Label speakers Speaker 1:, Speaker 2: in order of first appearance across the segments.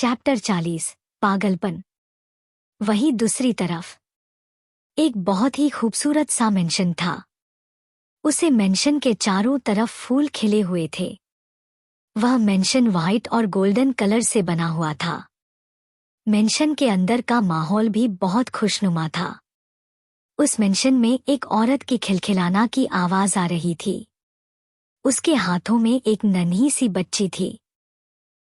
Speaker 1: Chapter 40 पागलपन। वहीं दूसरी तरफ एक बहुत ही खूबसूरत सा मेंशन था। उसे मेंशन के चारों तरफ फूल खिले हुए थे। वह मेंशन व्हाइट और गोल्डन कलर से बना हुआ था। मेंशन के अंदर का माहौल भी बहुत खुशनुमा था। उस मेंशन में एक औरत की खिलखिलाना की आवाज आ रही थी। उसके हाथों में एक नन्ही सी बच्ची थी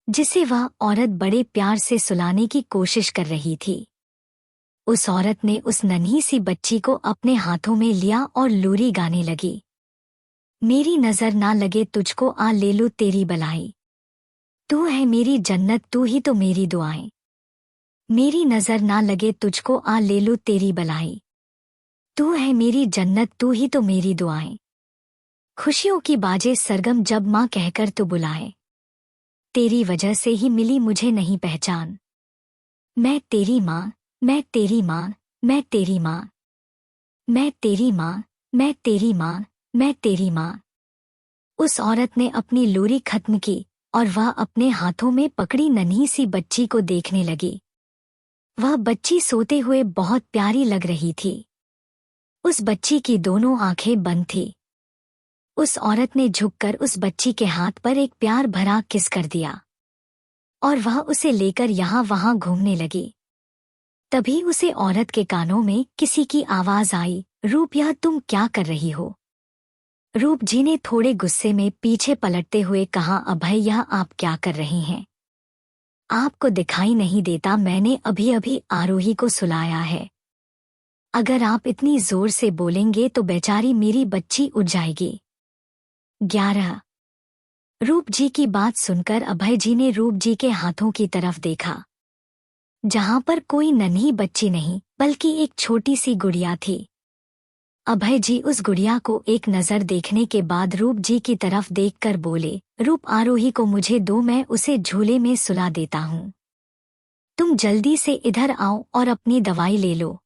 Speaker 1: जिसे वह औरत बड़े प्यार से सुलाने की कोशिश कर रही थी। उस औरत ने उस नन्ही सी बच्ची को अपने हाथों में लिया और लोरी गाने लगी। मेरी नजर ना लगे तुझको आ ले लूं तेरी बलाई, तू है मेरी जन्नत तू ही तो मेरी दुआएं। मेरी नजर ना लगे तुझको आ ले लूं तेरी बलाई, तू है मेरी जन्नत तू ही तो मेरी दुआएं। खुशियों की बाजे सरगम जब माँ कहकर तू बुलाए, तेरी वजह से ही मिली मुझे नहीं पहचान। मैं तेरी माँ, मैं तेरी माँ, मैं तेरी माँ, मैं तेरी माँ, मैं तेरी माँ, मैं तेरी माँ। उस औरत ने अपनी लोरी खत्म की और वह अपने हाथों में पकड़ी नन्ही सी बच्ची को देखने लगी। वह बच्ची सोते हुए बहुत प्यारी लग रही थी। उस बच्ची की दोनों आंखें बंद थी। उस औरत ने झुककर उस बच्ची के हाथ पर एक प्यार भरा किस कर दिया और वह उसे लेकर यहाँ वहाँ घूमने लगी। तभी उसे औरत के कानों में किसी की आवाज आई, रूप यह तुम क्या कर रही हो? रूप जी ने थोड़े गुस्से में पीछे पलटते हुए कहा, अभय यह आप क्या कर रहे हैं? आपको दिखाई नहीं देता मैंने अभी अभी आरोही को सुलाया है। अगर आप इतनी जोर से बोलेंगे तो बेचारी मेरी बच्ची उठ जाएगी। 11। रूप जी की बात सुनकर अभय जी ने रूप जी के हाथों की तरफ देखा, जहां पर कोई नन्ही बच्ची नहीं बल्कि एक छोटी सी गुड़िया थी। अभय जी उस गुड़िया को एक नजर देखने के बाद रूप जी की तरफ देखकर बोले, रूप आरोही को मुझे दो, मैं उसे झूले में सुला देता हूँ। तुम जल्दी से इधर आओ और अपनी दवाई ले लो।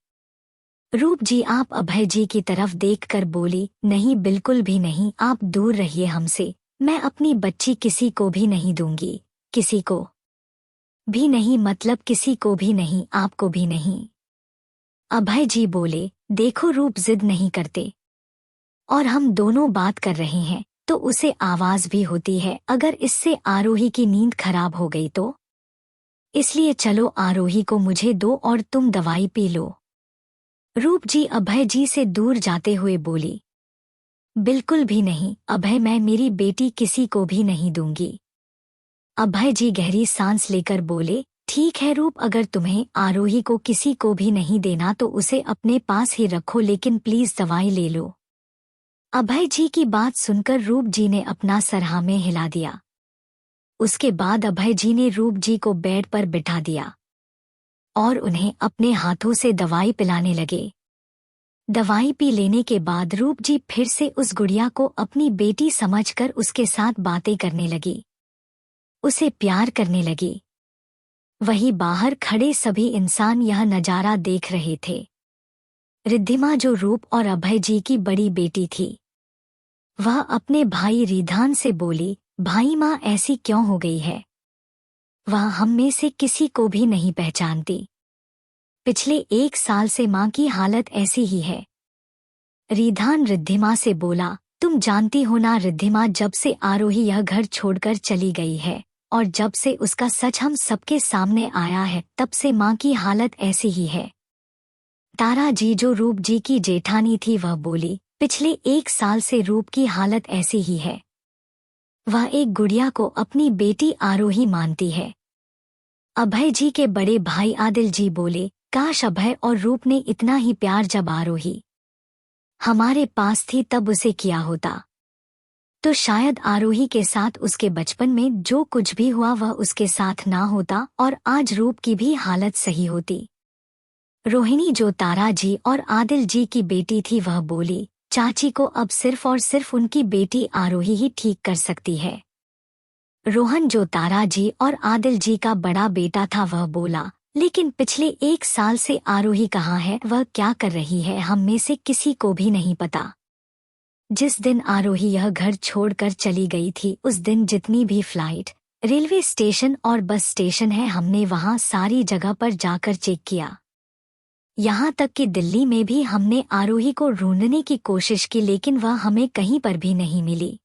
Speaker 1: रूप जी आप अभय जी की तरफ देखकर बोली, नहीं बिल्कुल भी नहीं, आप दूर रहिए हमसे। मैं अपनी बच्ची किसी को भी नहीं दूंगी। किसी को भी नहीं मतलब किसी को भी नहीं, आपको भी नहीं। अभय जी बोले, देखो रूप जिद नहीं करते और हम दोनों बात कर रहे हैं तो उसे आवाज भी होती है, अगर इससे आरोही की नींद खराब हो गई तो? इसलिए चलो आरोही को मुझे दो और तुम दवाई पी लो। रूप जी अभय जी से दूर जाते हुए बोली, बिल्कुल भी नहीं अभय, मैं मेरी बेटी किसी को भी नहीं दूंगी। अभय जी गहरी सांस लेकर बोले, ठीक है रूप, अगर तुम्हें आरोही को किसी को भी नहीं देना तो उसे अपने पास ही रखो, लेकिन प्लीज दवाई ले लो। अभय जी की बात सुनकर रूप जी ने अपना सर हाँ में हिला दिया। उसके बाद अभय जी ने रूप जी को बेड पर बिठा दिया और उन्हें अपने हाथों से दवाई पिलाने लगे। दवाई पी लेने के बाद रूप जी फिर से उस गुड़िया को अपनी बेटी समझकर उसके साथ बातें करने लगी, उसे प्यार करने लगी। वहीं बाहर खड़े सभी इंसान यह नजारा देख रहे थे। रिद्धिमा जो रूप और अभय जी की बड़ी बेटी थी, वह अपने भाई रिधान से बोली, भाई माँ ऐसी क्यों हो गई है? वह हम में से किसी को भी नहीं पहचानती। पिछले 1 साल से माँ की हालत ऐसी ही है। रिधान रिद्धिमा से बोला, तुम जानती हो ना रिद्धिमा, जब से आरोही यह घर छोड़कर चली गई है और जब से उसका सच हम सबके सामने आया है तब से माँ की हालत ऐसी ही है। तारा जी जो रूप जी की जेठानी थी वह बोली, पिछले 1 साल से रूप की हालत ऐसी ही है। वह एक गुड़िया को अपनी बेटी आरोही मानती है। अभय जी के बड़े भाई आदिल जी बोले, काश अभय और रूप ने इतना ही प्यार जब आरोही हमारे पास थी तब उसे किया होता तो शायद आरोही के साथ उसके बचपन में जो कुछ भी हुआ वह उसके साथ ना होता और आज रूप की भी हालत सही होती। रोहिणी जो तारा जी और आदिल जी की बेटी थी वह बोली, चाची को अब सिर्फ और सिर्फ उनकी बेटी आरोही ही ठीक कर सकती है। रोहन जो तारा जी और आदिल जी का बड़ा बेटा था वह बोला, लेकिन पिछले 1 साल से आरोही कहाँ है, वह क्या कर रही है, हम में से किसी को भी नहीं पता। जिस दिन आरोही यह घर छोड़कर चली गई थी उस दिन जितनी भी फ्लाइट रेलवे स्टेशन और बस स्टेशन है, हमने वहां सारी जगह पर जाकर चेक किया। यहाँ तक कि दिल्ली में भी हमने आरोही को ढूंढने की कोशिश की, लेकिन वह हमें कहीं पर भी नहीं मिली।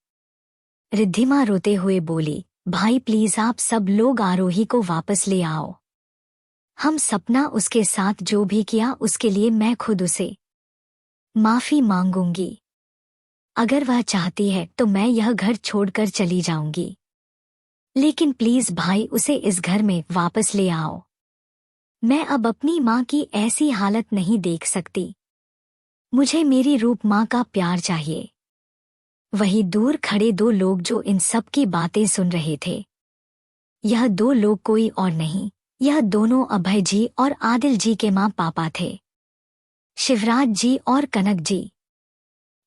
Speaker 1: रिद्धिमा रोते हुए बोली, भाई प्लीज आप सब लोग आरोही को वापस ले आओ। हम सपना उसके साथ जो भी किया उसके लिए मैं खुद उसे माफी मांगूंगी। अगर वह चाहती है तो मैं यह घर छोड़कर चली जाऊंगी, लेकिन प्लीज भाई उसे इस घर में वापस ले आओ। मैं अब अपनी माँ की ऐसी हालत नहीं देख सकती। मुझे मेरी रूप माँ का प्यार चाहिए। वही दूर खड़े दो लोग जो इन सब की बातें सुन रहे थे, यह दो लोग कोई और नहीं, यह दोनों अभय जी और आदिल जी के माँ पापा थे, शिवराज जी और कनक जी।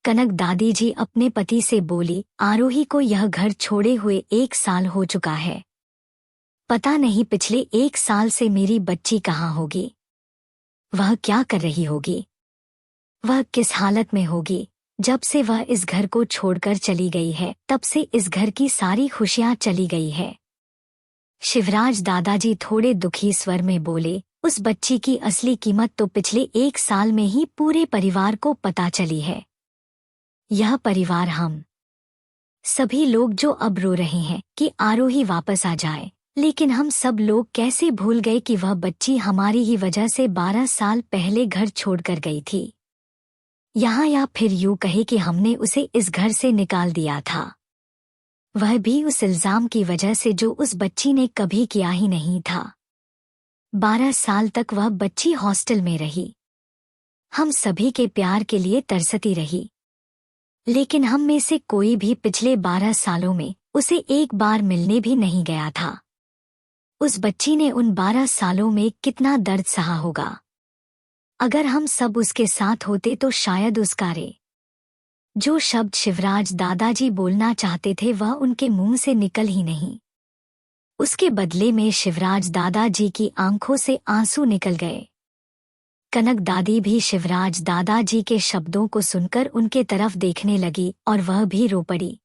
Speaker 1: कनक दादी जी अपने पति से बोली, आरोही को यह घर छोड़े हुए 1 साल हो चुका है। पता नहीं पिछले 1 साल से मेरी बच्ची कहाँ होगी, वह क्या कर रही होगी, वह किस हालत में होगी। जब से वह इस घर को छोड़कर चली गई है तब से इस घर की सारी खुशियां चली गई है। शिवराज दादाजी थोड़े दुखी स्वर में बोले, उस बच्ची की असली कीमत तो पिछले 1 साल में ही पूरे परिवार को पता चली है। यह परिवार हम सभी लोग जो अब रो रहे हैं कि आरोही वापस आ जाए, लेकिन हम सब लोग कैसे भूल गए कि वह बच्ची हमारी ही वजह से 12 साल पहले घर छोड़कर गई थी। यहाँ या फिर यूं कहे कि हमने उसे इस घर से निकाल दिया था, वह भी उस इल्जाम की वजह से जो उस बच्ची ने कभी किया ही नहीं था। 12 साल तक वह बच्ची हॉस्टल में रही, हम सभी के प्यार के लिए तरसती रही, लेकिन हम में से कोई भी पिछले 12 सालों में उसे एक बार मिलने भी नहीं गया था। उस बच्ची ने उन 12 सालों में कितना दर्द सहा होगा। अगर हम सब उसके साथ होते तो शायद उसका जो शब्द शिवराज दादाजी बोलना चाहते थे वह उनके मुंह से निकल ही नहीं। उसके बदले में शिवराज दादाजी की आंखों से आंसू निकल गए। कनक दादी भी शिवराज दादाजी के शब्दों को सुनकर उनके तरफ देखने लगी और वह भी रो पड़ी।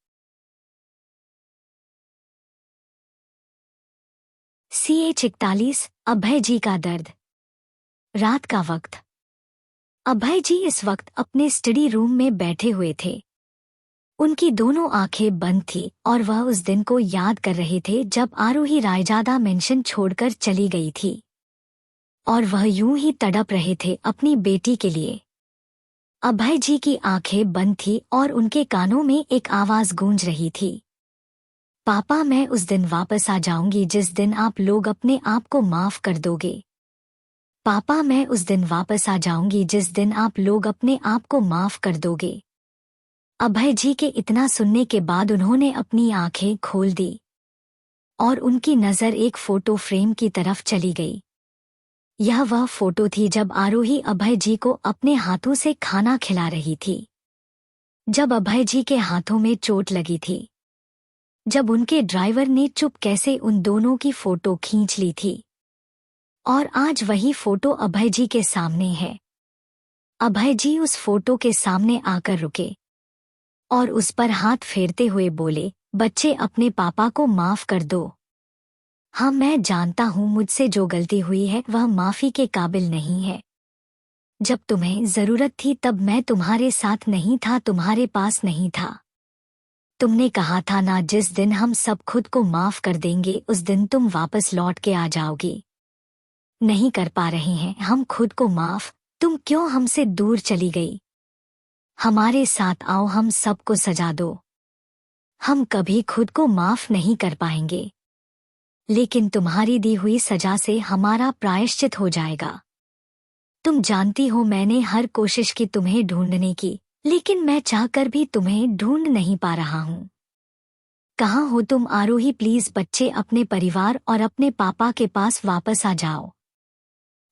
Speaker 1: CH41 अभय जी का दर्द। रात का वक्त। अभय जी इस वक्त अपने स्टडी रूम में बैठे हुए थे। उनकी दोनों आंखें बंद थीं और वह उस दिन को याद कर रहे थे जब आरोही रायजादा मेंशन छोड़कर चली गई थी, और वह यूं ही तड़प रहे थे अपनी बेटी के लिए। अभय जी की आंखें बंद थीं और उनके कानों में एक आवाज गूंज रही थी, पापा मैं उस दिन वापस आ जाऊंगी जिस दिन आप लोग अपने आप को माफ कर दोगे। पापा मैं उस दिन वापस आ जाऊंगी जिस दिन आप लोग अपने आप को माफ कर दोगे। अभय जी के इतना सुनने के बाद उन्होंने अपनी आंखें खोल दी और उनकी नजर एक फोटो फ्रेम की तरफ चली गई। यह वह फोटो थी जब आरोही अभय जी को अपने हाथों से खाना खिला रही थी, जब अभय जी के हाथों में चोट लगी थी, जब उनके ड्राइवर ने चुप कैसे उन दोनों की फोटो खींच ली थी। और आज वही फोटो अभय जी के सामने है। अभय जी उस फोटो के सामने आकर रुके और उस पर हाथ फेरते हुए बोले, बच्चे अपने पापा को माफ कर दो। हाँ मैं जानता हूँ मुझसे जो गलती हुई है वह माफी के काबिल नहीं है। जब तुम्हें जरूरत थी तब मैं तुम्हारे साथ नहीं था, तुम्हारे पास नहीं था। तुमने कहा था ना जिस दिन हम सब खुद को माफ कर देंगे उस दिन तुम वापस लौट के आ जाओगी। नहीं कर पा रहे हैं हम खुद को माफ, तुम क्यों हमसे दूर चली गई। हमारे साथ आओ, हम सबको सजा दो। हम कभी खुद को माफ नहीं कर पाएंगे, लेकिन तुम्हारी दी हुई सजा से हमारा प्रायश्चित हो जाएगा। तुम जानती हो मैंने हर कोशिश की तुम्हें ढूंढने की, लेकिन मैं चाहकर भी तुम्हें ढूंढ नहीं पा रहा हूँ। कहाँ हो तुम आरोही, प्लीज बच्चे अपने परिवार और अपने पापा के पास वापस आ जाओ।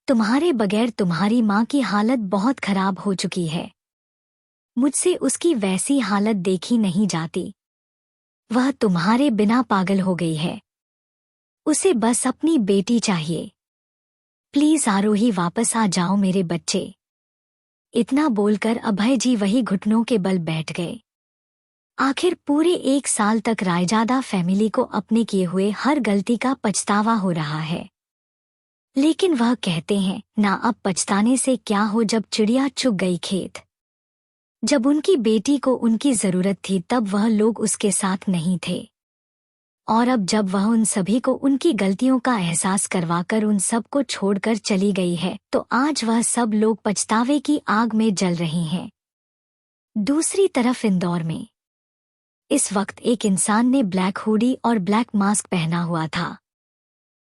Speaker 1: तुम्हारे बगैर तुम्हारी माँ की हालत बहुत खराब हो चुकी है। मुझसे उसकी वैसी हालत देखी नहीं जाती। वह तुम्हारे बिना पागल हो गई है। उसे बस अपनी बेटी चाहिए। प्लीज आरोही वापस आ जाओ मेरे बच्चे। इतना बोलकर अभय जी वही घुटनों के बल बैठ गए। आखिर पूरे 1 साल तक रायजादा फैमिली को अपने किए हुए हर गलती का पछतावा हो रहा है। लेकिन वह कहते हैं, ना अब पछताने से क्या हो जब चिड़िया चुग गई खेत। जब उनकी बेटी को उनकी जरूरत थी तब वह लोग उसके साथ नहीं थे, और अब जब वह उन सभी को उनकी गलतियों का एहसास करवाकर उन सब को छोड़कर चली गई है तो आज वह सब लोग पछतावे की आग में जल रहे हैं। दूसरी तरफ इंदौर में इस वक्त एक इंसान ने ब्लैक हुडी और ब्लैक मास्क पहना हुआ था,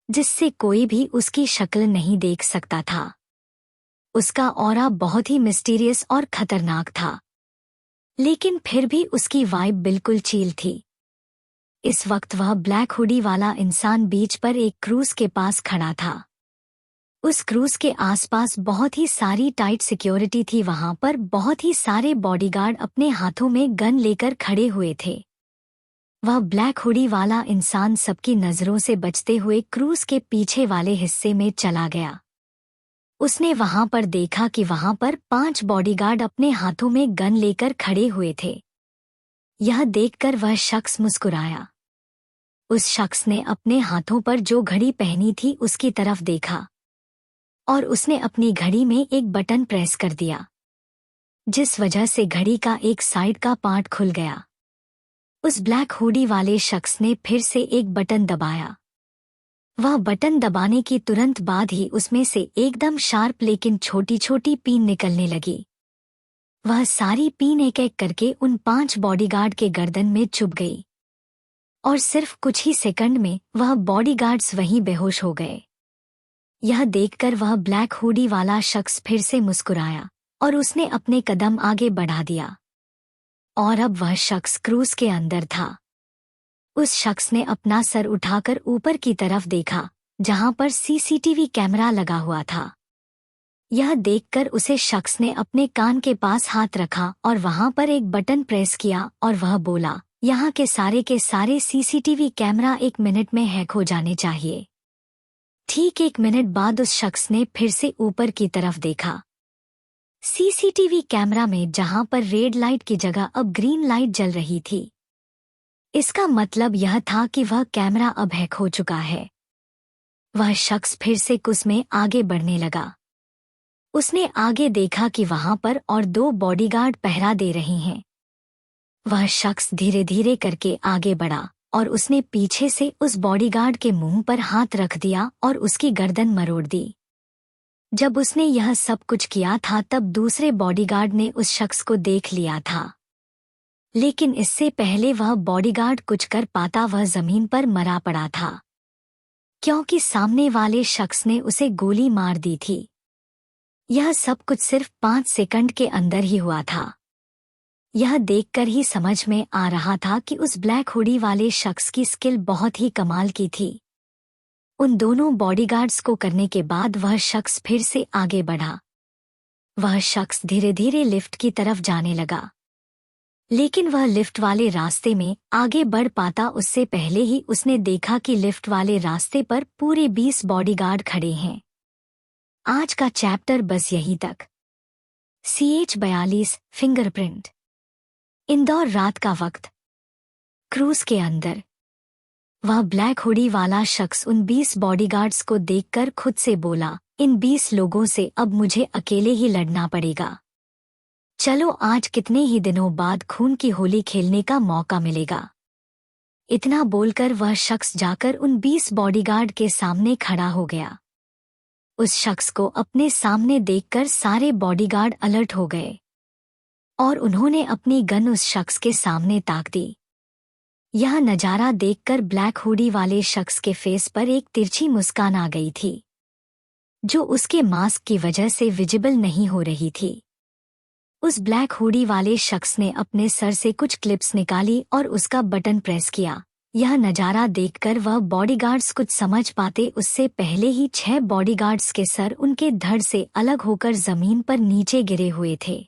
Speaker 1: जिससे कोई भी उसकी शक्ल नहीं देख सकता था। उसका ऑरा बहुत ही मिस्टीरियस और खतरनाक था, लेकिन फिर भी उसकी वाइब बिल्कुल चिल थी। इस वक्त वह ब्लैक हुडी वाला इंसान बीच पर एक क्रूज के पास खड़ा था। उस क्रूज के आसपास बहुत ही सारी टाइट सिक्योरिटी थी। वहां पर बहुत ही सारे बॉडीगार्ड अपने हाथों में गन लेकर खड़े हुए थे। वह ब्लैक हुडी वाला इंसान सबकी नजरों से बचते हुए क्रूज के पीछे वाले हिस्से में चला गया। उसने वहां पर देखा कि वहां पर 5 बॉडीगार्ड अपने हाथों में गन लेकर खड़े हुए थे। यह देखकर वह शख्स मुस्कुराया। उस शख्स ने अपने हाथों पर जो घड़ी पहनी थी उसकी तरफ देखा और उसने अपनी घड़ी में एक बटन प्रेस कर दिया, जिस वजह से घड़ी का एक साइड का पार्ट खुल गया। उस ब्लैक हुडी वाले शख्स ने फिर से एक बटन दबाया। वह बटन दबाने की तुरंत बाद ही उसमें से एकदम शार्प लेकिन छोटी छोटी पीन निकलने लगी। वह सारी पीन एक एक करके उन 5 बॉडीगार्ड के गर्दन में चुभ गई और सिर्फ कुछ ही सेकंड में वह बॉडीगार्ड्स वहीं बेहोश हो गए। यह देखकर वह ब्लैक हुडी वाला शख्स फिर से मुस्कुराया और उसने अपने कदम आगे बढ़ा दिया, और अब वह शख्स क्रूज के अंदर था। उस शख्स ने अपना सर उठाकर ऊपर की तरफ देखा, जहां पर सीसीटीवी कैमरा लगा हुआ था। यह देखकर उसे शख्स ने अपने कान के पास हाथ रखा और वहां पर एक बटन प्रेस किया और वह बोला, यहाँ के सारे सीसीटीवी कैमरा 1 मिनट में हैक हो जाने चाहिए। ठीक 1 मिनट बाद उस शख्स ने फिर से ऊपर की तरफ देखा। सीसीटीवी कैमरा में जहां पर रेड लाइट की जगह अब ग्रीन लाइट जल रही थी। इसका मतलब यह था कि वह कैमरा अब हैक हो चुका है। वह शख्स फिर से कुछ में आगे बढ़ने लगा। उसने आगे देखा कि वहां पर और 2 बॉडीगार्ड पहरा दे रहे हैं। वह शख्स धीरे धीरे करके आगे बढ़ा और उसने पीछे से उस बॉडीगार्ड के मुंह पर हाथ रख दिया और उसकी गर्दन मरोड़ दी। जब उसने यह सब कुछ किया था तब दूसरे बॉडीगार्ड ने उस शख्स को देख लिया था, लेकिन इससे पहले वह बॉडीगार्ड कुछ कर पाता वह जमीन पर मरा पड़ा था, क्योंकि सामने वाले शख्स ने उसे गोली मार दी थी। यह सब कुछ सिर्फ 5 सेकंड के अंदर ही हुआ था। यह देखकर ही समझ में आ रहा था कि उस ब्लैक हुडी वाले शख्स की स्किल बहुत ही कमाल की थी। उन दोनों बॉडीगार्ड्स को करने के बाद वह शख्स फिर से आगे बढ़ा। वह शख्स धीरे धीरे लिफ्ट की तरफ जाने लगा, लेकिन वह लिफ्ट वाले रास्ते में आगे बढ़ पाता उससे पहले ही उसने देखा कि लिफ्ट वाले रास्ते पर पूरे 20 बॉडीगार्ड खड़े हैं। आज का चैप्टर बस यहीं तक। CH42 fingerprint. इंदौर रात का वक्त। क्रूज के अंदर वह ब्लैक हुडी वाला शख्स उन 20 बॉडीगार्ड्स को देखकर खुद से बोला, इन 20 लोगों से अब मुझे अकेले ही लड़ना पड़ेगा। चलो आज कितने ही दिनों बाद खून की होली खेलने का मौका मिलेगा। इतना बोलकर वह शख्स जाकर उन 20 बॉडीगार्ड के सामने खड़ा हो गया। उस शख्स को अपने सामने देखकर सारे बॉडीगार्ड अलर्ट हो गए और उन्होंने अपनी गन उस शख्स के सामने ताक दी। यह नजारा देखकर ब्लैक हुडी वाले शख्स के फेस पर एक तिरछी मुस्कान आ गई थी, जो उसके मास्क की वजह से विजिबल नहीं हो रही थी। उस ब्लैक हुडी वाले शख्स ने अपने सर से कुछ क्लिप्स निकाली और उसका बटन प्रेस किया। यह नजारा देखकर वह बॉडीगार्ड्स कुछ समझ पाते उससे पहले ही 6 बॉडीगार्ड्स के सर उनके धड़ से अलग होकर जमीन पर नीचे गिरे हुए थे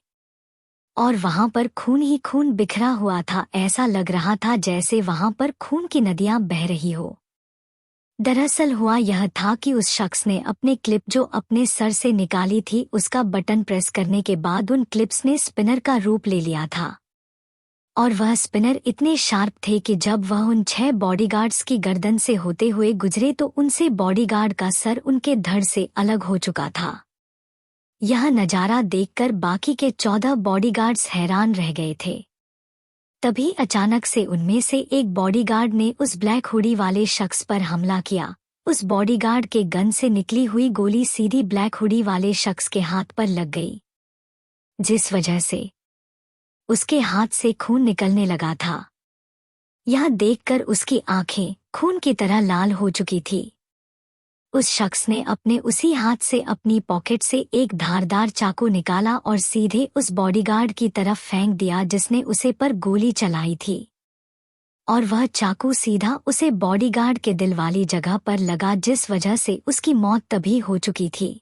Speaker 1: और वहां पर खून ही खून बिखरा हुआ था। ऐसा लग रहा था जैसे वहां पर खून की नदियां बह रही हो। दरअसल हुआ यह था कि उस शख्स ने अपने क्लिप जो अपने सर से निकाली थी उसका बटन प्रेस करने के बाद उन क्लिप्स ने स्पिनर का रूप ले लिया था। और वह स्पिनर इतने शार्प थे कि जब वह उन 6 बॉडीगार्ड्स की गर्दन से होते हुए गुजरे तो उनसे बॉडीगार्ड का सर उनके धड़ से अलग हो चुका था। यह नजारा देखकर बाकी के 14 बॉडीगार्ड्स हैरान रह गए थे। तभी अचानक से उनमें से एक बॉडीगार्ड ने उस ब्लैक हुडी वाले शख्स पर हमला किया। उस बॉडीगार्ड के गन से निकली हुई गोली सीधी ब्लैक हुडी वाले शख्स के हाथ पर लग गई, जिस वजह से उसके हाथ से खून निकलने लगा था। यह देखकर उसकी आंखें खून की तरह लाल हो चुकी थी। उस शख्स ने अपने उसी हाथ से अपनी पॉकेट से एक धारदार चाकू निकाला और सीधे उस बॉडीगार्ड की तरफ फेंक दिया जिसने उसे पर गोली चलाई थी, और वह चाकू सीधा उसे बॉडीगार्ड के दिल वाली जगह पर लगा, जिस वजह से उसकी मौत तभी हो चुकी थी।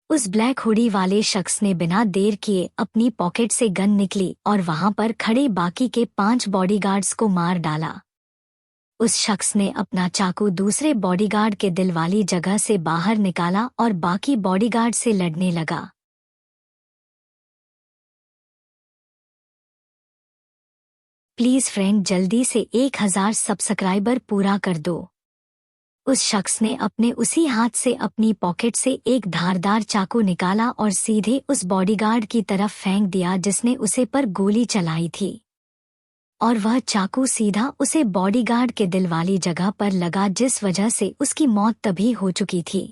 Speaker 1: उस ब्लैक हुडी वाले शख्स ने बिना देर किए अपनी पॉकेट से गन निकली और वहां पर खड़े बाकी के 5 बॉडीगार्ड्स को मार डाला। उस शख्स ने अपना चाकू दूसरे बॉडीगार्ड के दिल वाली जगह से बाहर निकाला और बाकी बॉडीगार्ड से लड़ने लगा। प्लीज फ्रेंड, जल्दी से 1000 सब्सक्राइबर पूरा कर दो। उस शख्स ने अपने उसी हाथ से अपनी पॉकेट से एक धारदार चाकू निकाला और सीधे उस बॉडीगार्ड की तरफ फेंक दिया जिसने उसे पर गोली चलाई थी, और वह चाकू सीधा उसे बॉडीगार्ड के दिल वाली जगह पर लगा, जिस वजह से उसकी मौत तभी हो चुकी थी।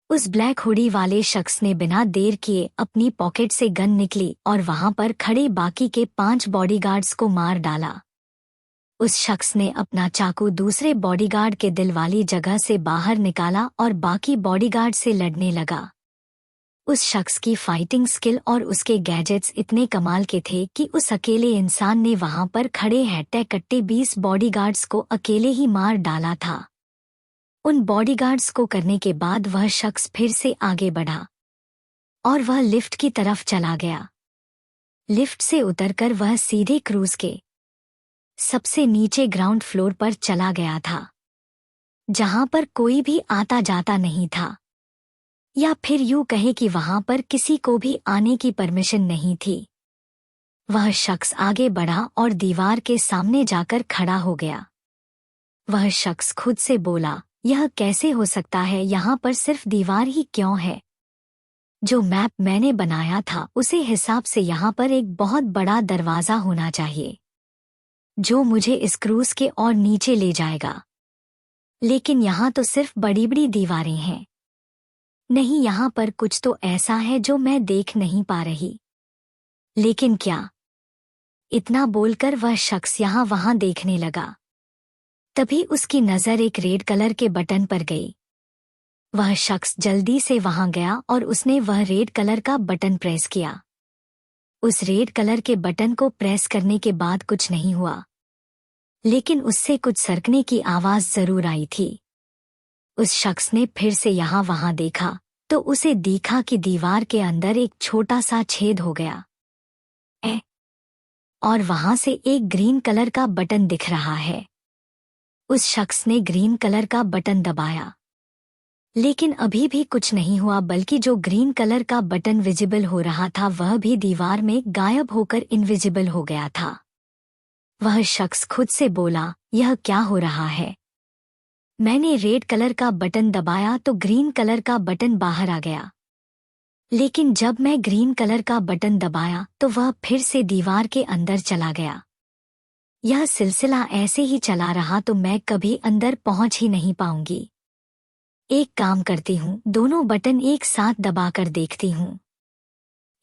Speaker 1: उस ब्लैक हुडी वाले शख्स ने बिना देर किए अपनी पॉकेट से गन निकली और वहां पर खड़े बाकी के 5 बॉडीगार्ड्स को मार डाला। उस शख्स ने अपना चाकू दूसरे बॉडीगार्ड के दिल वाली जगह से बाहर निकाला और बाकी बॉडीगार्ड से लड़ने लगा। उस शख्स की फाइटिंग स्किल और उसके गैजेट्स इतने कमाल के थे कि उस अकेले इंसान ने वहां पर खड़े हट्टे कट्टे 20 बॉडीगार्ड्स को अकेले ही मार डाला था। उन बॉडीगार्ड्स को करने के बाद वह शख्स फिर से आगे बढ़ा और वह लिफ्ट की तरफ चला गया। लिफ्ट से उतरकर वह सीधे क्रूज के सबसे नीचे ग्राउंड फ्लोर पर चला गया था, जहां पर कोई भी आता जाता नहीं था, या फिर यूं कहे कि वहां पर किसी को भी आने की परमिशन नहीं थी। वह शख्स आगे बढ़ा और दीवार के सामने जाकर खड़ा हो गया। वह शख्स खुद से बोला, यह कैसे हो सकता है, यहाँ पर सिर्फ दीवार ही क्यों है? जो मैप मैंने बनाया था उसे हिसाब से यहाँ पर एक बहुत बड़ा दरवाज़ा होना चाहिए जो मुझे इस क्रूज के और नीचे ले जाएगा, लेकिन यहाँ तो सिर्फ बड़ी बड़ी दीवारें हैं। नहीं, यहाँ पर कुछ तो ऐसा है जो मैं देख नहीं पा रही। लेकिन क्या? इतना बोलकर वह शख्स यहाँ वहां देखने लगा। तभी उसकी नज़र एक रेड कलर के बटन पर गई। वह शख्स जल्दी से वहां गया और उसने वह रेड कलर का बटन प्रेस किया। उस रेड कलर के बटन को प्रेस करने के बाद कुछ नहीं हुआ, लेकिन उससे कुछ सरकने की आवाज जरूर आई थी। उस शख्स ने फिर से यहाँ वहां देखा तो उसे दिखा कि दीवार के अंदर एक छोटा सा छेद हो गया और वहां से एक ग्रीन कलर का बटन दिख रहा है। उस शख्स ने ग्रीन कलर का बटन दबाया, लेकिन अभी भी कुछ नहीं हुआ, बल्कि जो ग्रीन कलर का बटन विजिबल हो रहा था वह भी दीवार में गायब होकर इनविजिबल हो गया था। वह शख्स खुद से बोला, यह क्या हो रहा है? मैंने रेड कलर का बटन दबाया तो ग्रीन कलर का बटन बाहर आ गया, लेकिन जब मैं ग्रीन कलर का बटन दबाया तो वह फिर से दीवार के अंदर चला गया। यह सिलसिला ऐसे ही चला रहा तो मैं कभी अंदर पहुंच ही नहीं पाऊंगी। एक काम करती हूँ, दोनों बटन एक साथ दबाकर देखती हूँ।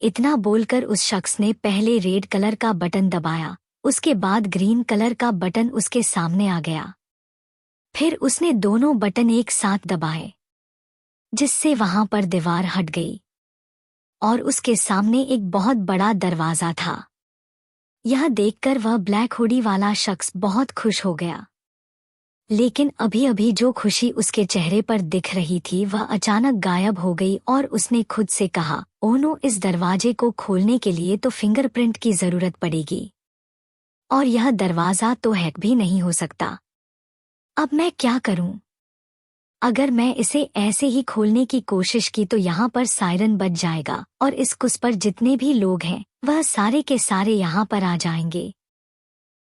Speaker 1: इतना बोलकर उस शख्स ने पहले रेड कलर का बटन दबाया, उसके बाद ग्रीन कलर का बटन उसके सामने आ गया। फिर उसने दोनों बटन एक साथ दबाए, जिससे वहां पर दीवार हट गई और उसके सामने एक बहुत बड़ा दरवाजा था। यह देखकर वह ब्लैक हुडी वाला शख्स बहुत खुश हो गया, लेकिन अभी अभी जो खुशी उसके चेहरे पर दिख रही थी वह अचानक गायब हो गई और उसने खुद से कहा, ओह नो, इस दरवाजे को खोलने के लिए तो फिंगरप्रिंट की जरूरत पड़ेगी और यह दरवाजा तो हैक भी नहीं हो सकता। अब मैं क्या करूं? अगर मैं इसे ऐसे ही खोलने की कोशिश की तो यहाँ पर सायरन बज जाएगा और इस कुस पर जितने भी लोग हैं वह सारे के सारे यहाँ पर आ जाएंगे।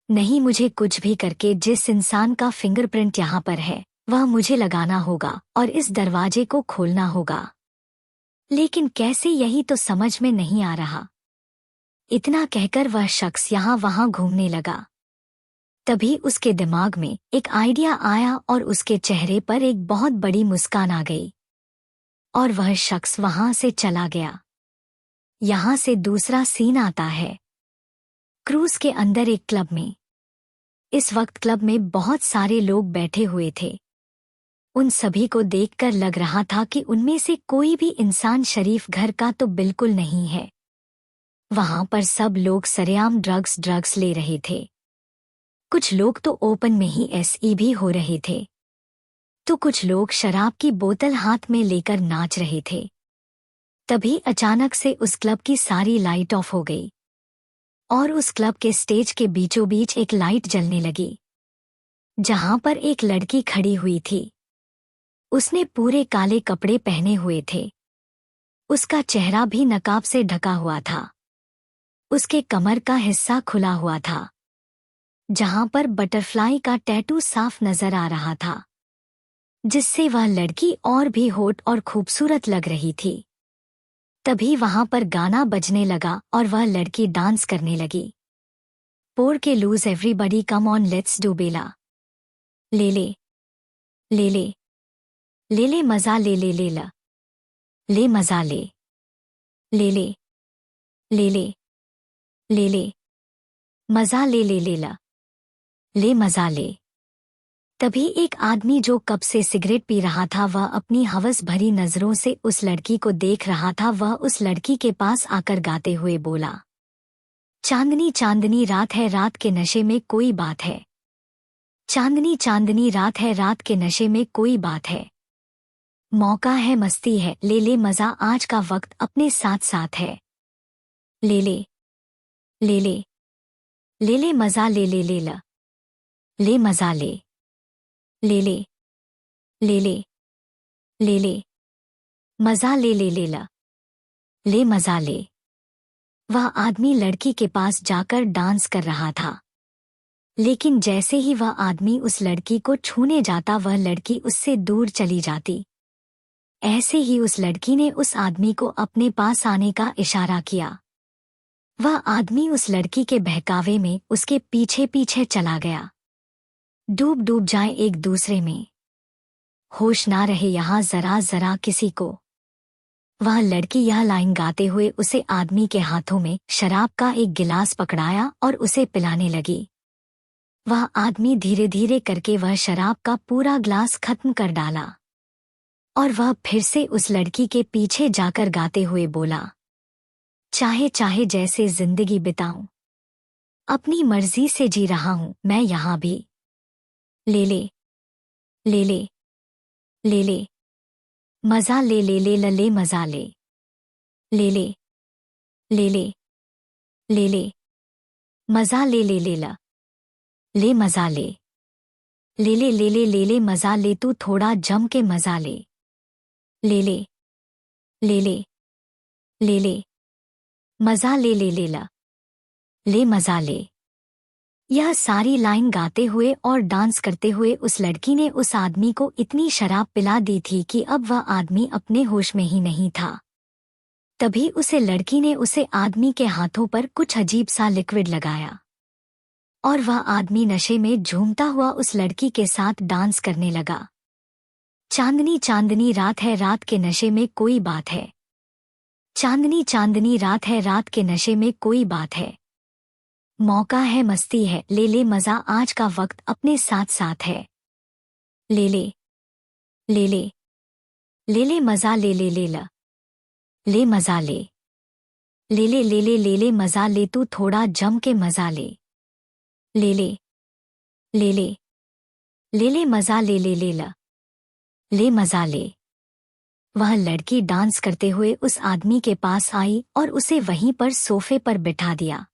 Speaker 1: नहीं, मुझे कुछ भी करके जिस इंसान का फिंगरप्रिंट यहाँ पर है वह मुझे लगाना होगा और इस दरवाजे को खोलना होगा। लेकिन कैसे, यही तो समझ में नहीं आ रहा। इतना कहकर वह शख्स यहाँ वहाँ घूमने लगा। तभी उसके दिमाग में एक आइडिया आया और उसके चेहरे पर एक बहुत बड़ी मुस्कान आ गई और वह शख्स वहां से चला गया। यहाँ से दूसरा सीन आता है क्रूज के अंदर एक क्लब में। इस वक्त क्लब में बहुत सारे लोग बैठे हुए थे। उन सभी को देखकर लग रहा था कि उनमें से कोई भी इंसान शरीफ घर का तो बिल्कुल नहीं है। वहां पर सब लोग सरेआम ड्रग्स ले रहे थे। कुछ लोग तो ओपन में ही एसई भी हो रहे थे, तो कुछ लोग शराब की बोतल हाथ में लेकर नाच रहे थे। तभी अचानक से उस क्लब की सारी लाइट ऑफ हो गई और उस क्लब के स्टेज के बीचों बीच एक लाइट जलने लगी, जहां पर एक लड़की खड़ी हुई थी। उसने पूरे काले कपड़े पहने हुए थे। उसका चेहरा भी नकाब से ढका हुआ था। उसके कमर का हिस्सा खुला हुआ था, जहां पर बटरफ्लाई का टैटू साफ नजर आ रहा था, जिससे वह लड़की और भी हॉट और खूबसूरत लग रही थी। तभी वहां पर गाना बजने लगा और वह लड़की डांस करने लगी। पोर के लूज everybody come on let's do बेला, ले ले ले ले ले ले मजा ले ले ले ला ले मजा ले ले ले ले ले ले ले मजा ले ले ले ला ले मजा ले। तभी एक आदमी जो कब से सिगरेट पी रहा था वह अपनी हवस भरी नजरों से उस लड़की को देख रहा था। वह उस लड़की के पास आकर गाते हुए बोला, चांदनी चांदनी रात है, रात के नशे में कोई बात है। चांदनी चांदनी रात है, रात के नशे में कोई बात है। मौका है, मस्ती है, ले ले मजा, आज का वक्त अपने साथ साथ है। ले ले ले ले ले ले मजा ले ले ले ला ले मजा ले ले ले ले ले ले ले मजा ले ले ले ला ले मजा ले। वह आदमी लड़की के पास जाकर डांस कर रहा था, लेकिन जैसे ही वह आदमी उस लड़की को छूने जाता वह लड़की उससे दूर चली जाती। ऐसे ही उस लड़की ने उस आदमी को अपने पास आने का इशारा किया। वह आदमी उस लड़की के बहकावे में उसके पीछे पीछे चला गया। डूब डूब जाए एक दूसरे में, होश ना रहे यहाँ जरा जरा किसी को। वह लड़की यह लाइन गाते हुए उसे आदमी के हाथों में शराब का एक गिलास पकड़ाया और उसे पिलाने लगी। वह आदमी धीरे धीरे करके वह शराब का पूरा ग्लास खत्म कर डाला और वह फिर से उस लड़की के पीछे जाकर गाते हुए बोला, चाहे चाहे जैसे जिंदगी बिताऊं, अपनी मर्जी से जी रहा हूं मैं यहाँ भी। ले ले ले ले ले ले मजा ले ले ले ल ले मजा ले ले ले ले ले ले ले मजा ले ले ले ला ले मजा ले ले ले ले ले ले ले मजा ले, तू थोड़ा जम के मजा ले ले ले ले ले ले ले मजा ले ले ले ला ले मजा ले। यह सारी लाइन गाते हुए और डांस करते हुए उस लड़की ने उस आदमी को इतनी शराब पिला दी थी कि अब वह आदमी अपने होश में ही नहीं था। तभी उसे लड़की ने उसे आदमी के हाथों पर कुछ अजीब सा लिक्विड लगाया और वह आदमी नशे में झूमता हुआ उस लड़की के साथ डांस करने लगा। चांदनी चांदनी रात है, रात के नशे में कोई बात है। चांदनी चांदनी रात है, रात के नशे में कोई बात है। मौका है, मस्ती है, ले ले मजा, आज का वक्त अपने साथ साथ है। ले ले ले ले ले ले मजा ले ले ले ला ले मजा ले ले ले ले ले ले ले मजा ले, तू थोड़ा जम के मजा ले ले ले ले ले ले ले मजा ले ले ले ला ले मजा ले। वह लड़की डांस करते हुए उस आदमी के पास आई और उसे वहीं पर सोफे पर बिठा दिया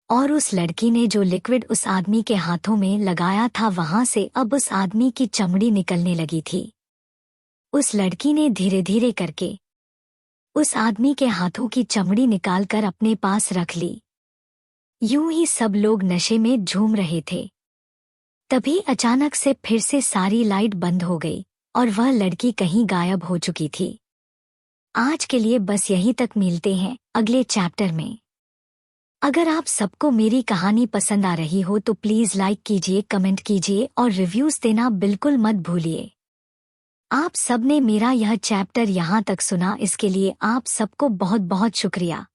Speaker 1: और उस लड़की ने जो लिक्विड उस आदमी के हाथों में लगाया था वहां से अब उस आदमी की चमड़ी निकलने लगी थी। उस लड़की ने धीरे धीरे करके उस आदमी के हाथों की चमड़ी निकालकर अपने पास रख ली। यूं ही सब लोग नशे में झूम रहे थे। तभी अचानक से फिर से सारी लाइट बंद हो गई और वह लड़की कहीं गायब हो चुकी थी। आज के लिए बस यहीं तक, मिलते हैं अगले चैप्टर में। अगर आप सबको मेरी कहानी पसंद आ रही हो तो प्लीज़ लाइक कीजिए, कमेंट कीजिए और रिव्यूज़ देना बिल्कुल मत भूलिए। आप सबने मेरा यह चैप्टर यहाँ तक सुना, इसके लिए आप सबको बहुत बहुत शुक्रिया।